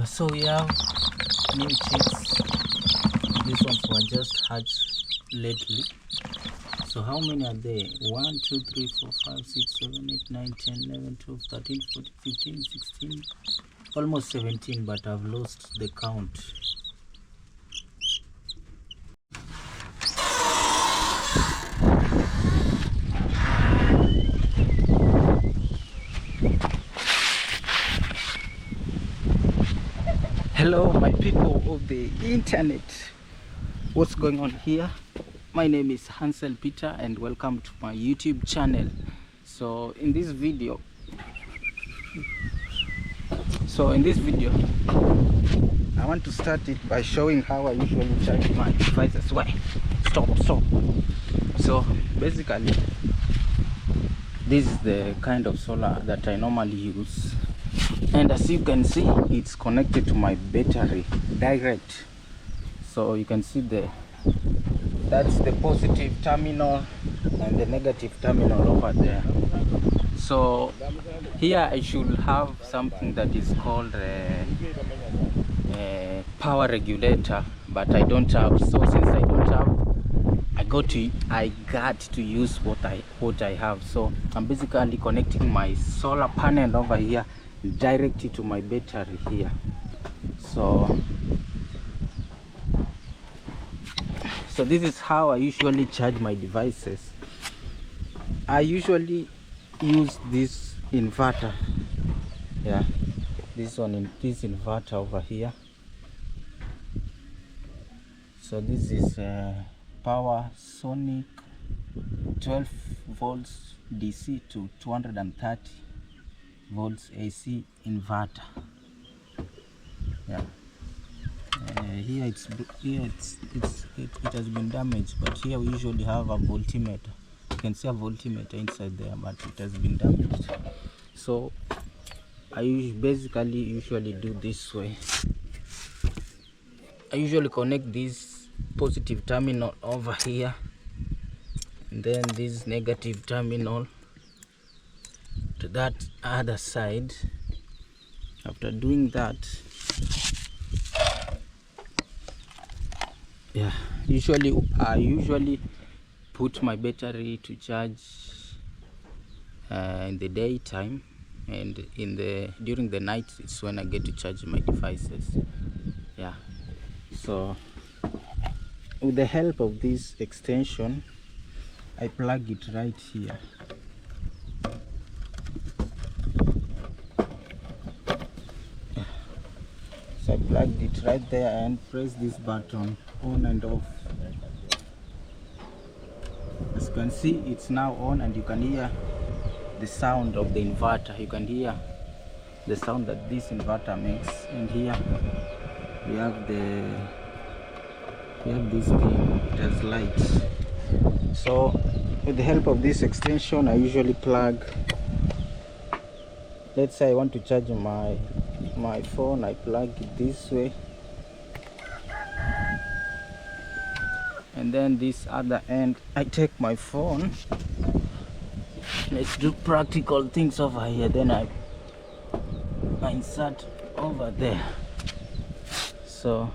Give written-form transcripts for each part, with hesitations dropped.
So we have new chicks. These ones were just hatched lately. So how many are there? 1, 2, 3, 4, 5, 6, 7, 8, 9, 10, 11, 12, 13, 14, 15, 16, almost 17, but I've lost the count. Hello my people of the internet, what's going on here? My name is Hansel Peter and welcome to my YouTube channel. So in this video I want to start it by showing how I usually charge my devices. Why? Stop. So basically this is the kind of solar that I normally use, and as you can see, it's connected to my battery direct. So you can see that's the positive terminal and the negative terminal over there. So here I should have something that is called a power regulator, but I don't have. So since I don't have, I got to use what I have. So I'm basically connecting my solar panel over here directly to my battery here. So this is how I usually charge my devices. I usually use this inverter, this inverter over here. So this is power Sonic 12 volts DC to 230 volts AC inverter. Here it has been damaged, but here we usually have a voltmeter. You can see a voltmeter inside there, but it has been damaged. So I usually do this way. I usually connect this positive terminal over here, and then this negative terminal to that other side. After doing that, I usually put my battery to charge in the daytime, and during the night it's when I get to charge my devices. So with the help of this extension, I plug it right here. So I plugged it right there and press this button on and off. As you can see, it's now on, and you can hear the sound of the inverter. You can hear the sound that this inverter makes. And here we have this thing, it has lights. So with the help of this extension, I usually plug, let's say I want to charge my phone, I plug it this way, and then this other end I take my phone. Let's do practical things over here. Then I insert over there. So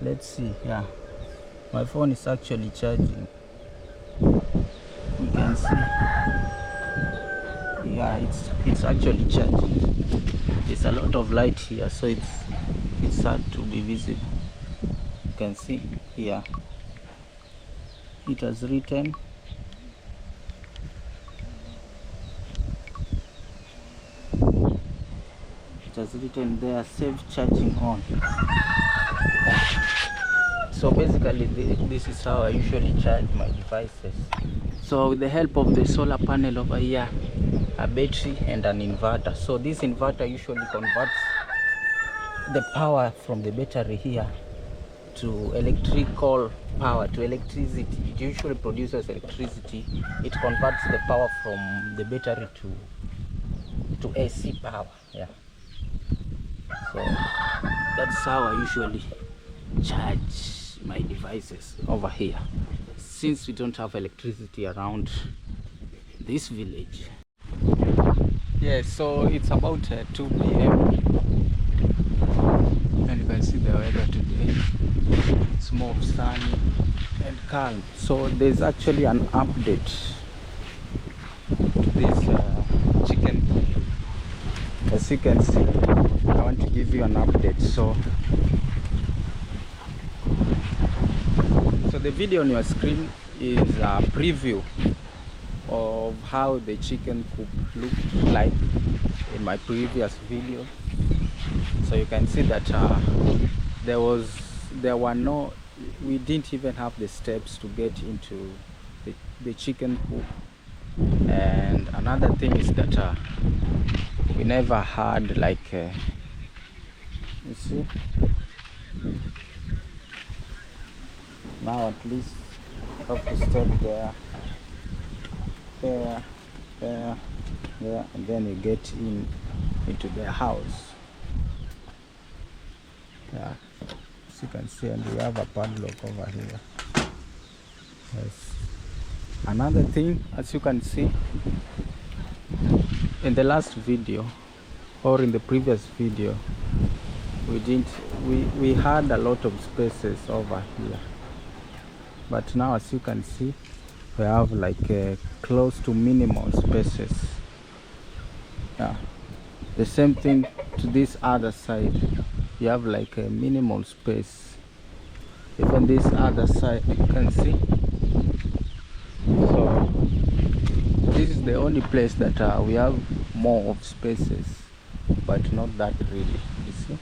let's see. My phone is actually charging. You can see. It's actually charging. There's a lot of light here, so it's hard to be visible. You can see here it has written there, save charging on. So basically this is how I usually charge my devices. So with the help of the solar panel over here, a battery and an inverter. So this inverter usually converts the power from the battery here to electrical power, to electricity. It usually produces electricity. It converts the power from the battery to AC power. So that's how I usually charge my devices over here, since we don't have electricity around this village. Yeah, so it's about 2 p.m. and you can see the weather today. It's more sunny and calm. So there's actually an update to this chicken. As you can see, I want to give you an update. So the video on your screen is a preview of how the chicken coop looked like in my previous video. So you can see that we didn't even have the steps to get into the chicken coop. And another thing is that we never had like you see, now at least you have to step there, and then you get into the house. Yeah, as you can see, and we have a padlock over here. Yes. Another thing, as you can see, in the last video or in the previous video, we had a lot of spaces over here, but now as you can see, we have like close to minimal spaces. Yeah, the same thing to this other side. You have like a minimal space. Even this other side, you can see. So this is the only place that we have more of spaces, but not that really, you see.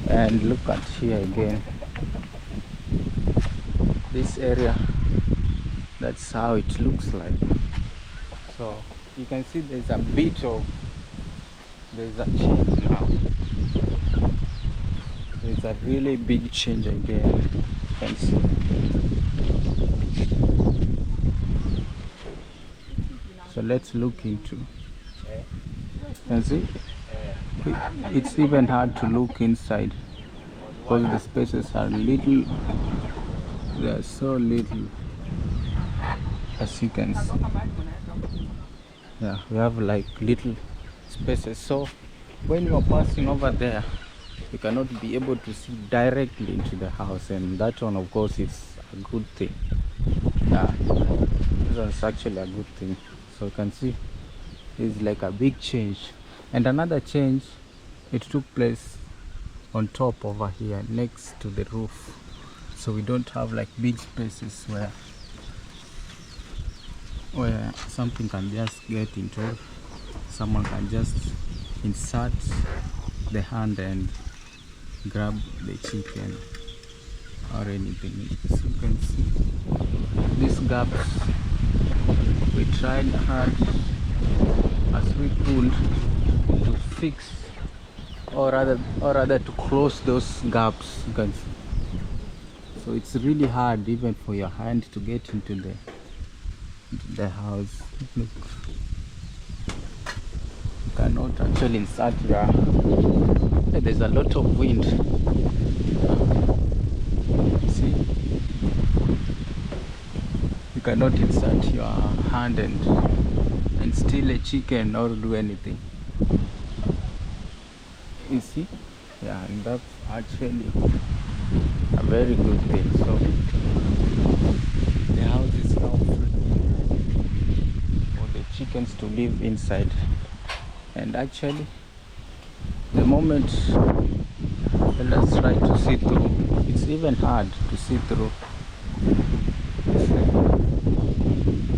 And look at here again, this area, that's how it looks like. So you can see there's a change now. There's a really big change again. You can see. So let's look into. You can see it's even hard to look inside because the spaces are little. They are so little, as you can see. Yeah, we have like little spaces, so when you are passing over there, you cannot be able to see directly into the house, and that one of course is a good thing. Yeah, this one's actually a good thing. So you can see it's like a big change. And another change, it took place on top over here next to the roof, so we don't have like big spaces where something can just get into. Someone can just insert the hand and grab the chicken or anything. So you can see these gaps. We tried hard as we could to fix, or rather to close those gaps. You can see. So it's really hard even for your hand to get into the house. Look, you cannot actually insert your. There's a lot of wind. See, you cannot insert your hand and steal a chicken or do anything. You see, yeah, and that's actually a very good thing. So the house is now free for the chickens to live inside. And actually, the moment, let's try to see through. It's even hard to see through.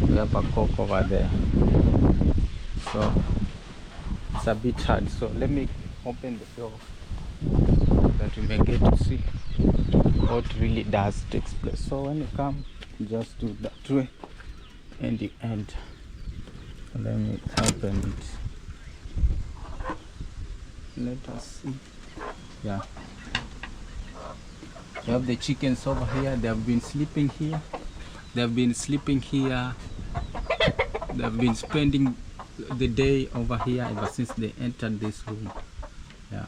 We have a cock over there, so it's a bit hard. So let me open the door so that you may get to see what really does takes place. So when you come, just do that way and you end. Let me open it. Let us see. Yeah, you have the chickens over here. They have been sleeping here. They have been sleeping here. They have been spending the day over here ever since they entered this room. Yeah.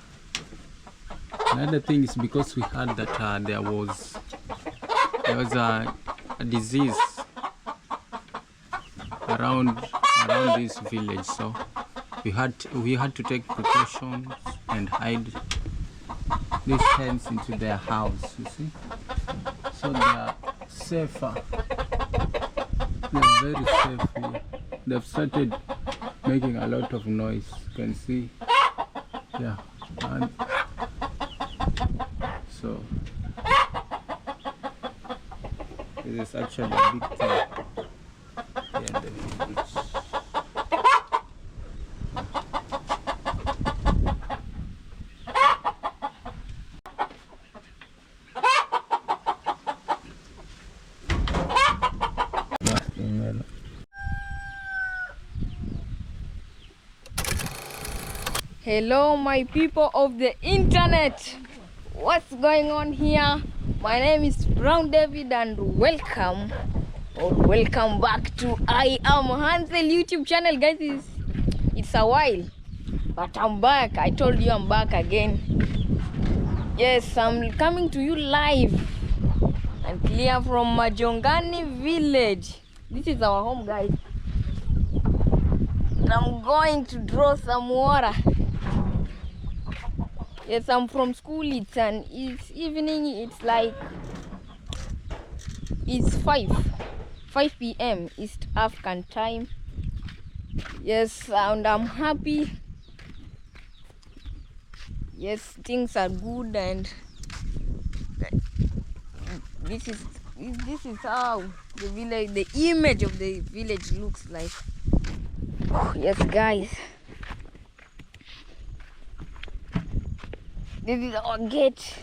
Another thing is because we heard that there was a disease around this village, so we had to take precautions and hide these hens into their house, you see, so they are safer. They're very safe here. They've started making a lot of noise, you can see. Yeah, and so this is actually a big thing here in the village. Hello my people of the internet, what's going on here? My name is Brown David and welcome back to I Am Hansel YouTube channel. Guys, it's a while but I'm back. I told you I'm back again. Yes, I'm coming to you live and clear from Majongani village. This is our home, guys. I'm going to draw some water. Yes, I'm from school. It's evening. It's like it's 5 p.m. East African time. Yes, and I'm happy. Yes, things are good, and this is how the village, the image of the village looks like. Yes, guys. This is our gate.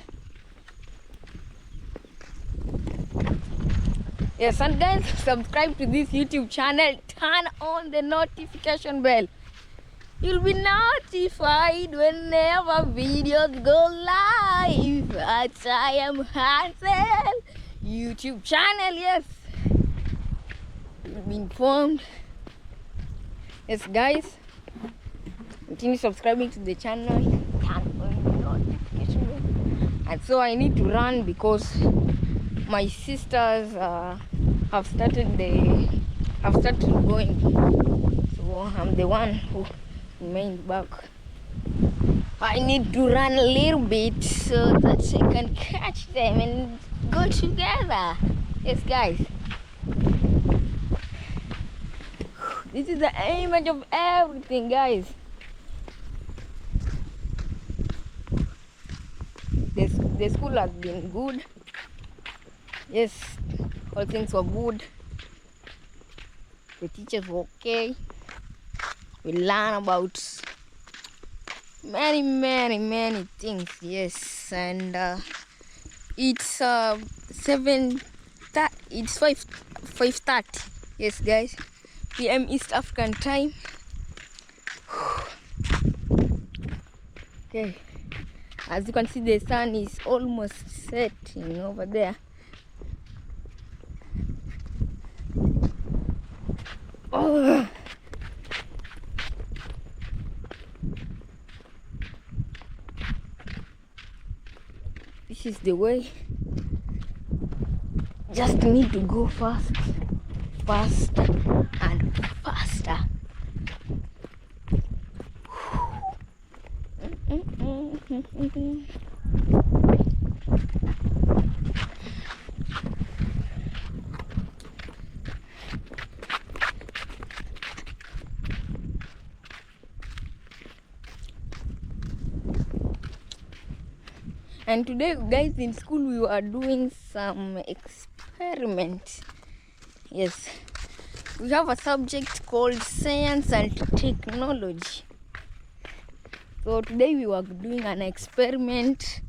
Yes, and guys, subscribe to this YouTube channel. Turn on the notification bell. You'll be notified whenever videos go live at I Am Hansel YouTube channel. Yes, you'll be informed. Yes, guys, continue subscribing to the channel. Turn on the notification bell. And so I need to run because my sisters have started going. So I'm the one who remained back. I need to run a little bit so that I can catch them and go together. Yes, guys. This is the image of everything, guys. The school has been good. Yes, all things were good. The teachers were okay. We learn about many things. Yes, and it's 5:30. Yes, guys, PM East African time. Okay, as you can see, the sun is almost setting over there. Oh, this is the way. Just need to go faster and faster. And today, guys, in school we are doing some experiments. Yes, we have a subject called science and technology. So today we were doing an experiment,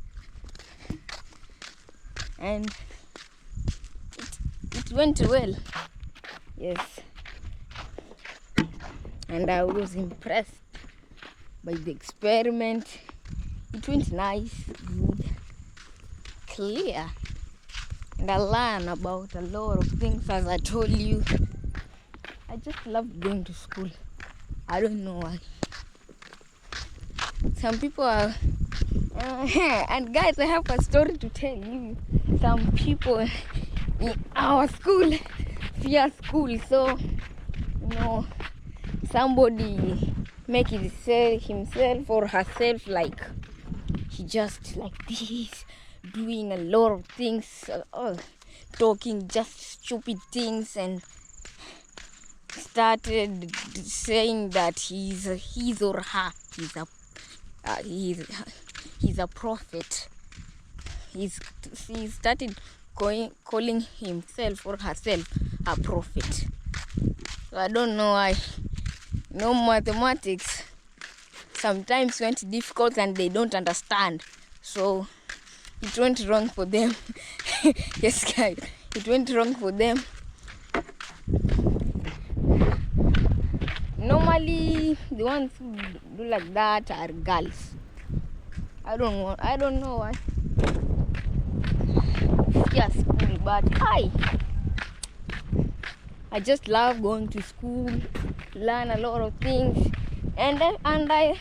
and it went well. Yes, and I was impressed by the experiment. It went nice, good, clear, and I learned about a lot of things. As I told you, I just love going to school. I don't know why. Some people are and guys, I have a story to tell you. Some people in our school fear school, so somebody make himself or herself like he just like this, doing a lot of things, talking just stupid things, and started saying that he's or her, he's a prophet. He started calling himself or herself a prophet. So I don't know why. Mathematics sometimes went difficult and they don't understand. So it went wrong for them. Yes, guys, it went wrong for them. Normally, the ones who do like that are girls. I don't know why. Yes, school, but I just love going to school, learn a lot of things, and I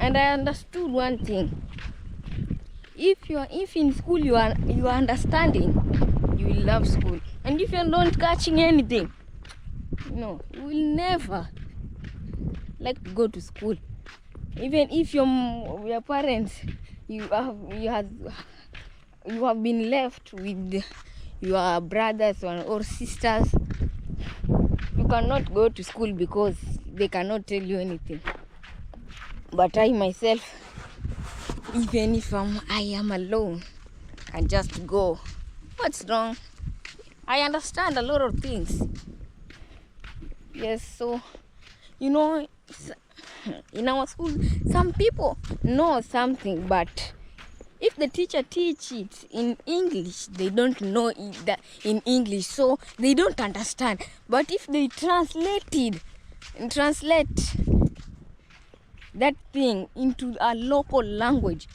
understood one thing. If in school you are understanding, you will love school. And if you're not catching anything, you will never like to go to school. Even if your parents, you have been left with your brothers or sisters, you cannot go to school because they cannot tell you anything. But I myself, even if I am alone, can just go. What's wrong? I understand a lot of things. Yes, so in our school, some people know something, but if the teacher teach it in English, they don't know it in English, so they don't understand. But if they translate that thing into a local language,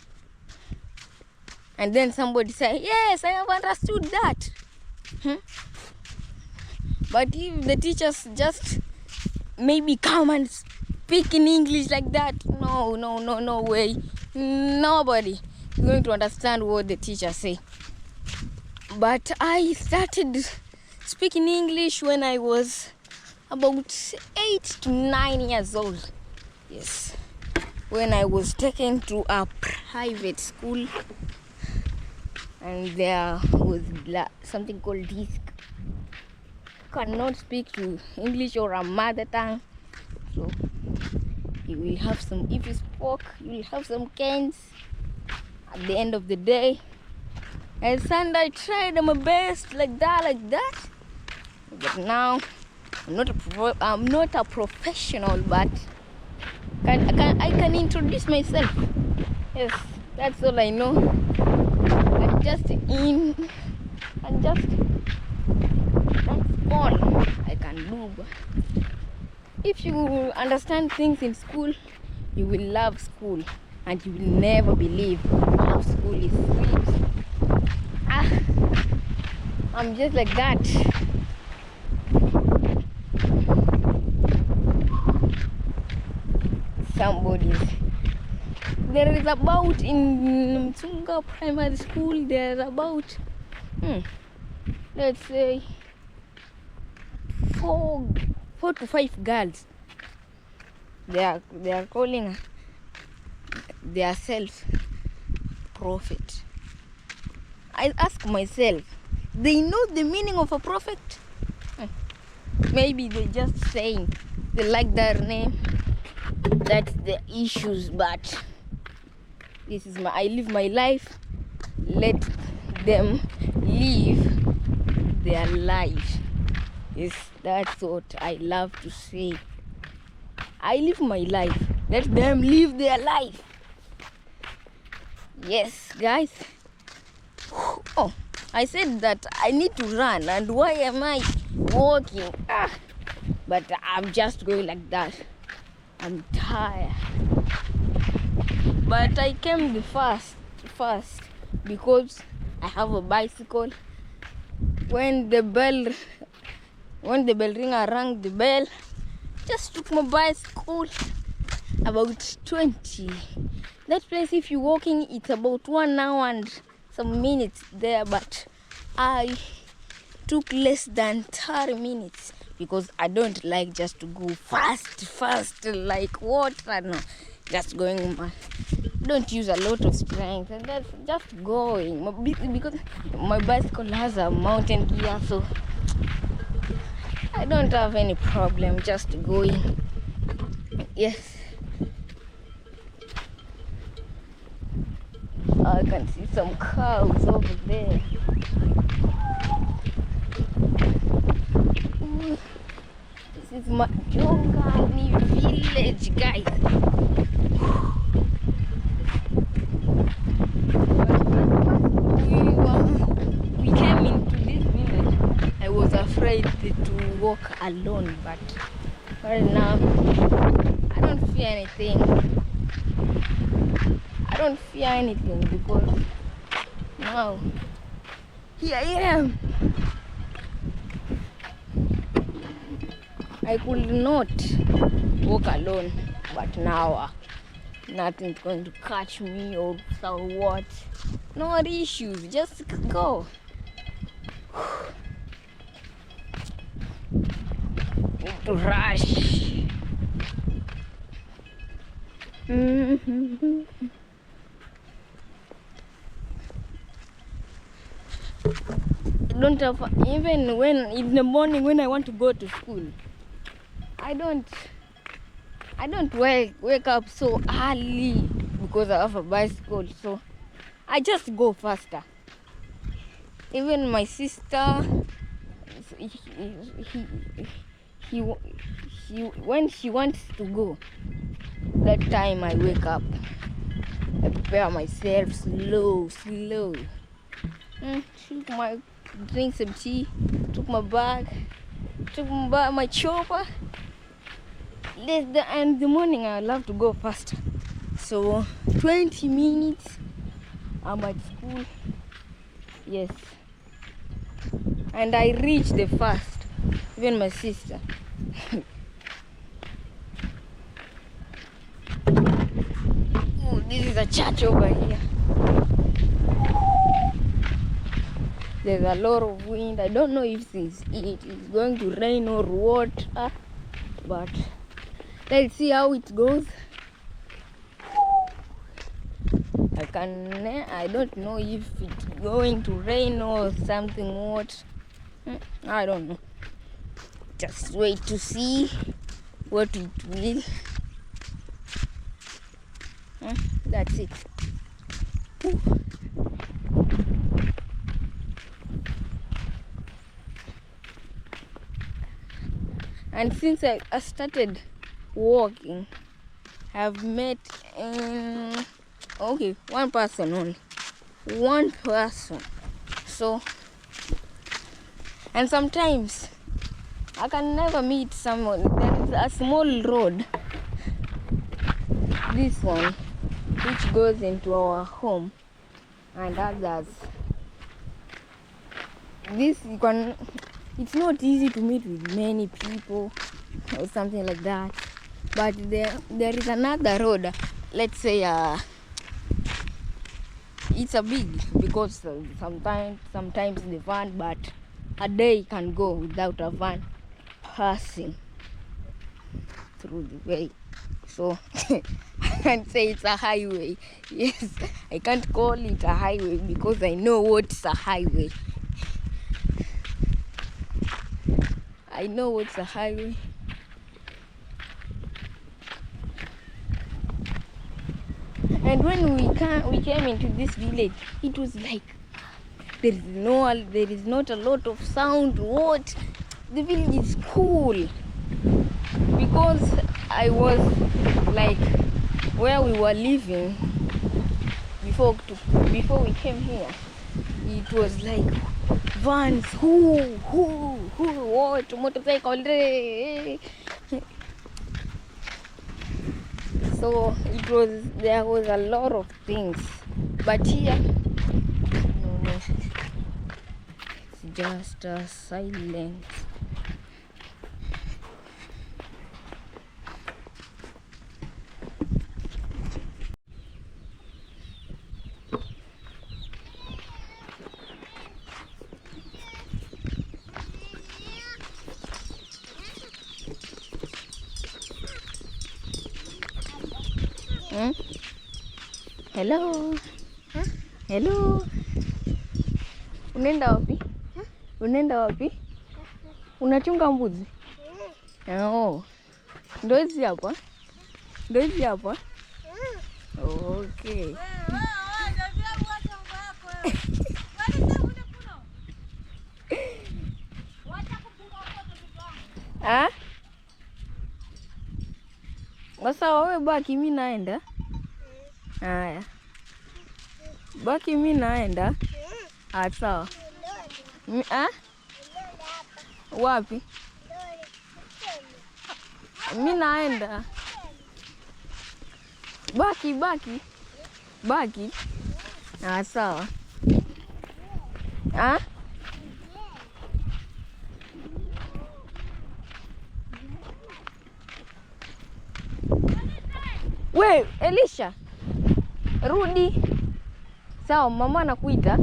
and then somebody say, yes, I have understood that. But if the teachers just maybe come and speak in English like that, no way. Nobody is going to understand what the teacher say. But I started speaking English when I was about 8 to 9 years old. Yes, when I was taken to a private school, and there was something called disc. Cannot speak to English or a mother tongue, so you will have some. If you spoke, you will have some canes at the end of the day. And Sunday I tried my best like that. But now I'm not a professional, but I can introduce myself. Yes, that's all I know. That's all I can do. If you understand things in school, you will love school, and you will never believe how school is sweet. I'm just like that. There is about in Mtunga Primary School, there is about let's say 4 to 5 girls. They are calling themselves prophet. I ask myself, they know the meaning of a prophet? Maybe they just saying they like their name. That's the issues, but this is I live my life. Let them live their life. Yes, that's what I love to say. I live my life. Let them live their life. Yes, guys. Oh, I said that I need to run, and why am I walking? But I'm just going like that. I'm tired. But I came the first because I have a bicycle. When the bell ringer rang the bell, just took my bicycle about 20. That place, if you're walking, it's about 1 hour and some minutes there, but I took less than 30 minutes because I don't like just to go fast like water. No, just going. Don't use a lot of strength, and that's just going. Because my bicycle has a mountain gear, so I don't have any problem just going. Yes. I can see some cows over there. Ooh, this is my Jongani village, guys. We came into this village. I was afraid to walk alone, but right now I don't fear anything. I don't fear anything because now here I am. I could not walk alone, but now nothing's going to catch me or so what. No issues, just go. Need to rush. Don't have, even when in the morning when I want to go to school, I don't wake up so early because I have a bicycle, so I just go faster. Even my sister, he when she wants to go, that time I wake up. I prepare myself slow. Drink some tea, took my bag, my chopper. And the morning I love to go faster. So 20 minutes I'm at school. Yes. And I reach the first. Even my sister. Oh, this is a church over here. There's a lot of wind. I don't know if it is going to rain or what, but let's see how it goes. I don't know if it's going to rain or something what. I don't know. Just wait to see what it will. That's it. Ooh. And since I started walking, I've met one person only. One person. So, and sometimes I can never meet someone. There is a small road, this one, which goes into our home, and others. It's not easy to meet with many people or something like that. But there is another road. Let's say it's a big, because sometimes the van, but a day can go without a van passing through the way. So I can't say it's a highway. Yes, I can't call it a highway because I know what's a highway. I know what's a highway. And when we came into this village, it was like there is not a lot of sound. What? The village is cool, because I was like where we were living before we came here. It was like vans, what, motorcycle. So there was a lot of things, but here it's just a silence. Hmm? Hello. Hello. Unaenda wapi? Unaenda wapi? Unachunga mbuzi? Oh. Ndio hizi hapa? Ndio hizi hapa? Okay. Ah? Sasa wewe baki, mimi naenda. Haya. Baki, mimi naenda. Sawa. Wapi? Mimi naenda. Baki. Sawa. We, Elisha. Rudi. Sawa, mama anakuita.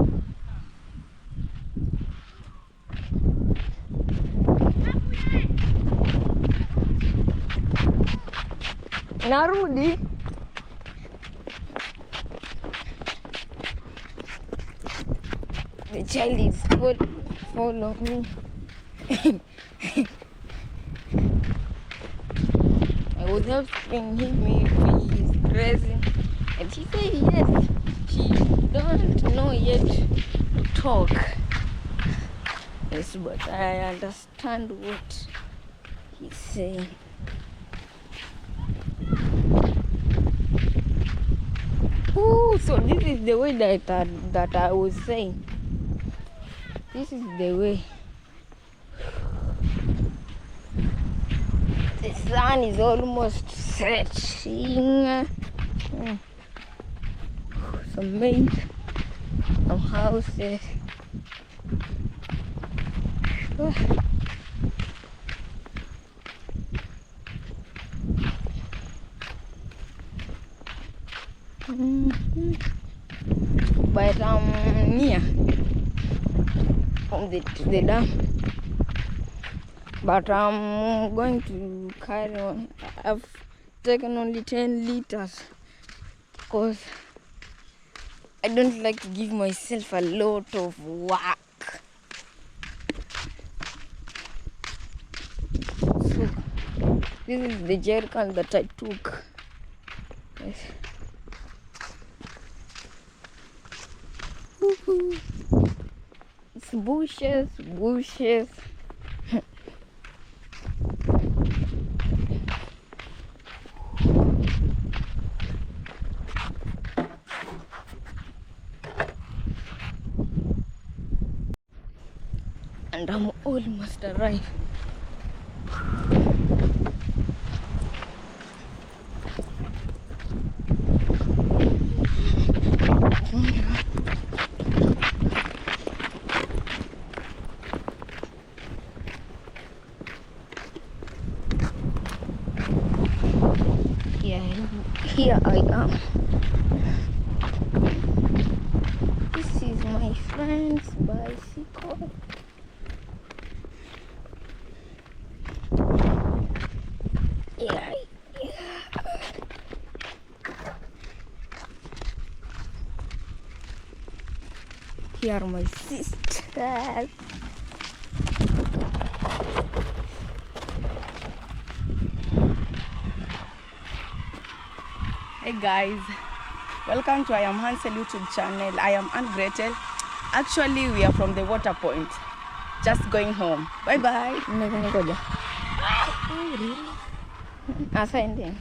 Narudi. The child is follow me. I was asking him if he is crazy, and he said yes. She don't know yet to talk. Yes, but I understand what he's saying. Oh, so this is the way that I was saying. This is the way. The sun is almost setting. Some maids, some houses. But I'm near from the dam. But I'm going to carry on. I've taken only 10 liters because I don't like to give myself a lot of work. So this is the jerrycan that I took. Yes. It's bushes. And I'm almost arrived. Here I am. This is my friend's bicycle. Yeah. Here are my sisters. Hey guys, welcome to I am Hansel YouTube channel. I am Aunt Gretel. Actually, we are from the water point, just going home. Bye bye. Ascending.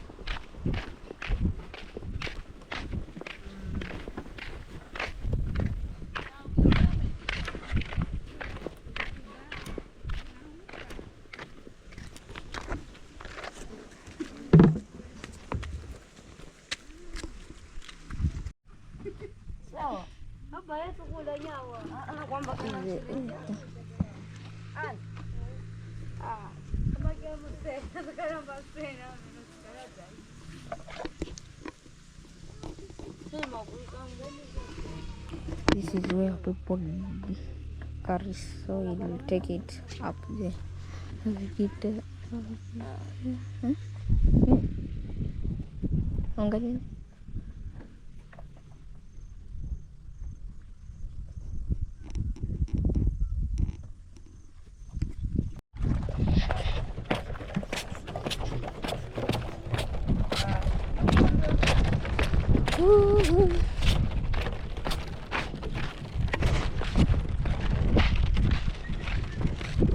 This is where people carry soil, take it up there. Angalia.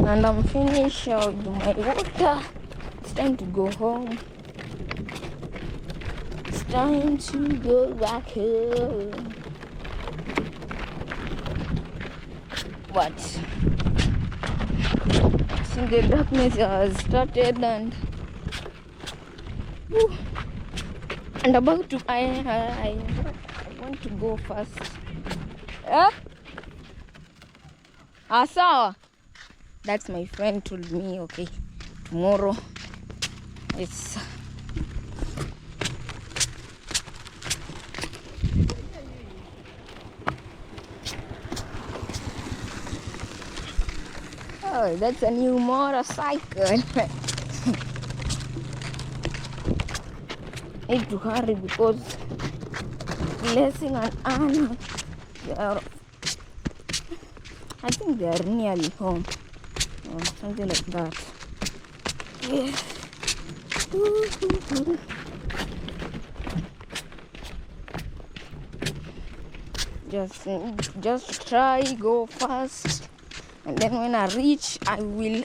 And I'm finished with my water. It's time to go home. It's time to go back home. But since the darkness has started and about to, I want to go fast. Sawa. That's my friend told me, okay, tomorrow it's oh, that's a new motorcycle. Need to hurry because Blessing and Anna, I think they are nearly home or something like that. Yeah. Just try go fast, and then when I reach, I will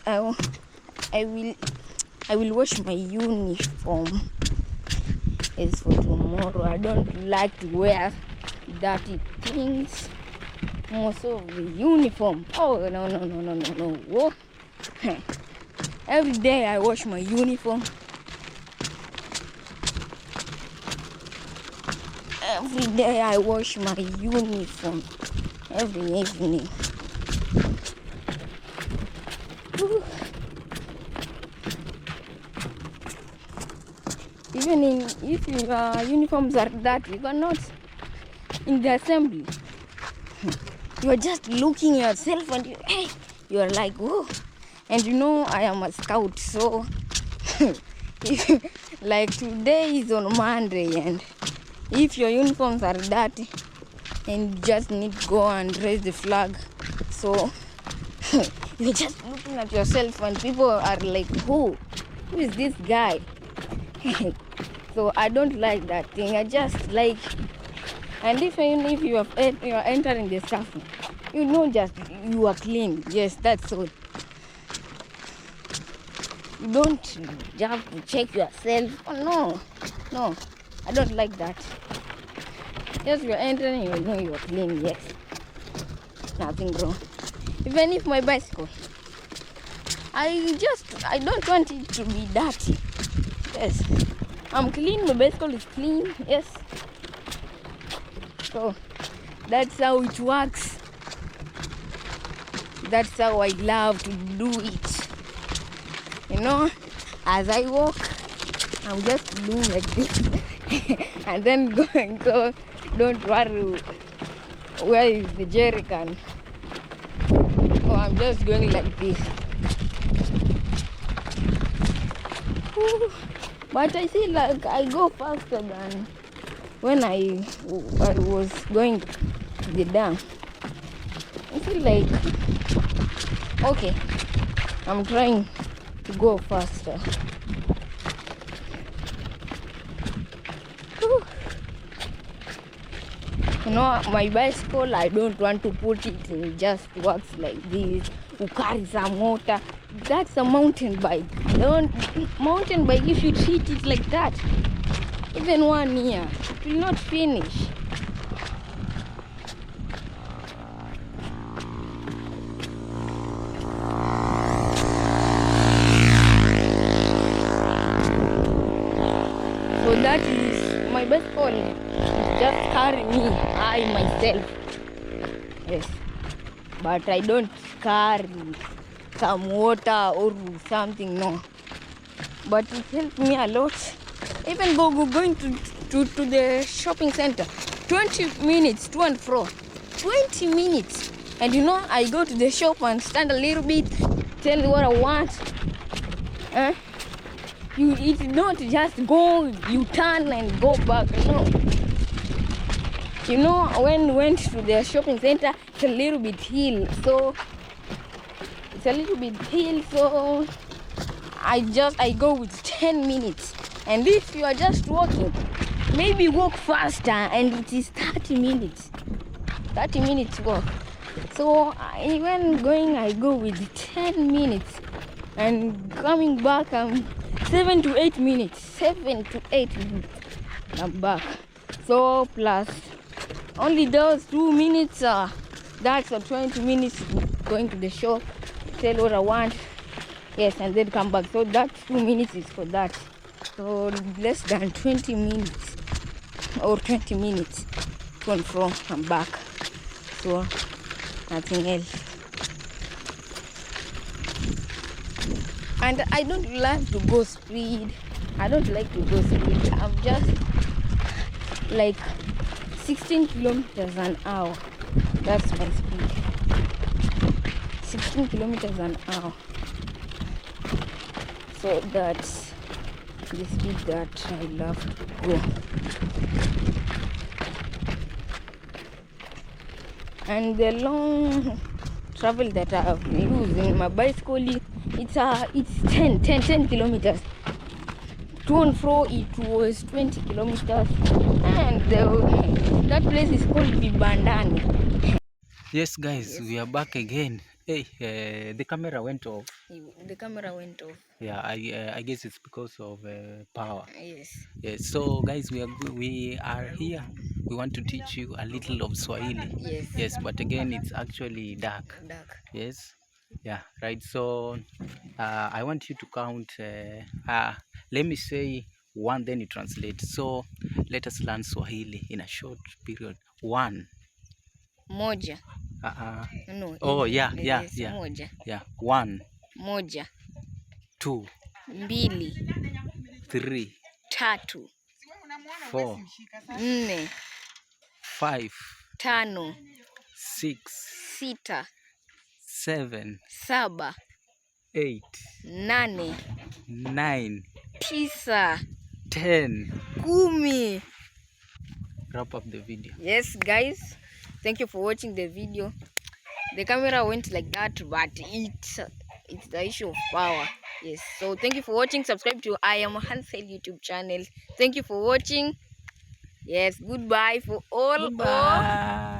wash my uniform. It's for tomorrow. I don't like to wear dirty things. Most of the uniform. Oh no. Whoa. Every day I wash my uniform. Every day I wash my uniform. Every evening. Even if your uniforms are dirty, you are not in the assembly. You are just looking yourself and you are like, whoa. And you know I am a scout, so like today is on Monday, and if your uniforms are dirty and you just need to go and raise the flag, so you're just looking at yourself and people are like, who is this guy? So I don't like that thing. I just like, and if you are entering the staff, you know, just you are clean. Yes, that's all. You don't have to check yourself. Oh no, I don't like that. Yes, you are entering, you know you are clean. Yes, nothing wrong. Even if my bicycle, I don't want it to be dirty. Yes, I'm clean. My bicycle is clean. Yes. So that's how it works. That's how I love to do it. You know, as I walk, I'm just doing like this and then going. So don't worry, where is the jerry can? Oh, I'm just going like this. But I feel like I go faster than when I was going to the dam. I feel like, okay, I'm trying to go faster. You know, my bicycle, I don't want to put it in just works like this, who carry some water. That's a mountain bike. Mountain bike, if you treat it like that, even 1 year, it will not finish. So that is my bicycle. It's just carry me, I myself. Yes, but I don't carry some water or something, no. But it helped me a lot. Even going to the shopping center, 20 minutes to and fro, 20 minutes. And you know, I go to the shop and stand a little bit, tell what I want. It's not just go, you turn and go back, no. You know, when we went to the shopping center, it's a little bit hill, so I go with 10 minutes. And if you are just walking, maybe walk faster, and it is 30 minutes. 30 minutes walk. So when going, I go with 10 minutes, and coming back, 7 to 8 minutes. 7 to 8 minutes. I'm back. So plus only those 2 minutes. That's 20 minutes going to the shop, tell what I want. Yes, and then come back. So that 2 minutes is for that. So less than 20 minutes or 20 minutes to and from. I'm back. So nothing else. And I don't like to go speed. I'm just like 16 kilometers an hour. That's my speed. 16 kilometers an hour. So that's the speed that I love to go. And the long travel that I have used in my bicycle, it's 10 kilometers. To and fro it was 20 kilometers. And that place is called Vibandani. Yes guys, we are back again. Hey, the camera went off. The camera went off. Yeah, I guess it's because of power. Yes. Yes. So guys, we are here. We want to teach you a little of Swahili. Yes. Yes, but again, it's actually dark. Dark. Yes. Yeah. Right. So I want you to count. Let me say one, then you translate. So let us learn Swahili in a short period. One. Moja. No. Oh yeah. Moja. Yeah. One. Moja. 2. Mbili. 3. Tatu. 4. 4. 5. 5. 6. 6. 7. 7. 8. 8. 9. 9. 10. 10. Wrap up the video. Yes guys, thank you for watching the video. The camera went like that, but it's the issue of power. Yes, so thank you for watching. Subscribe to I Am Hansel YouTube channel. Thank you for watching. Yes, goodbye for all. Goodbye.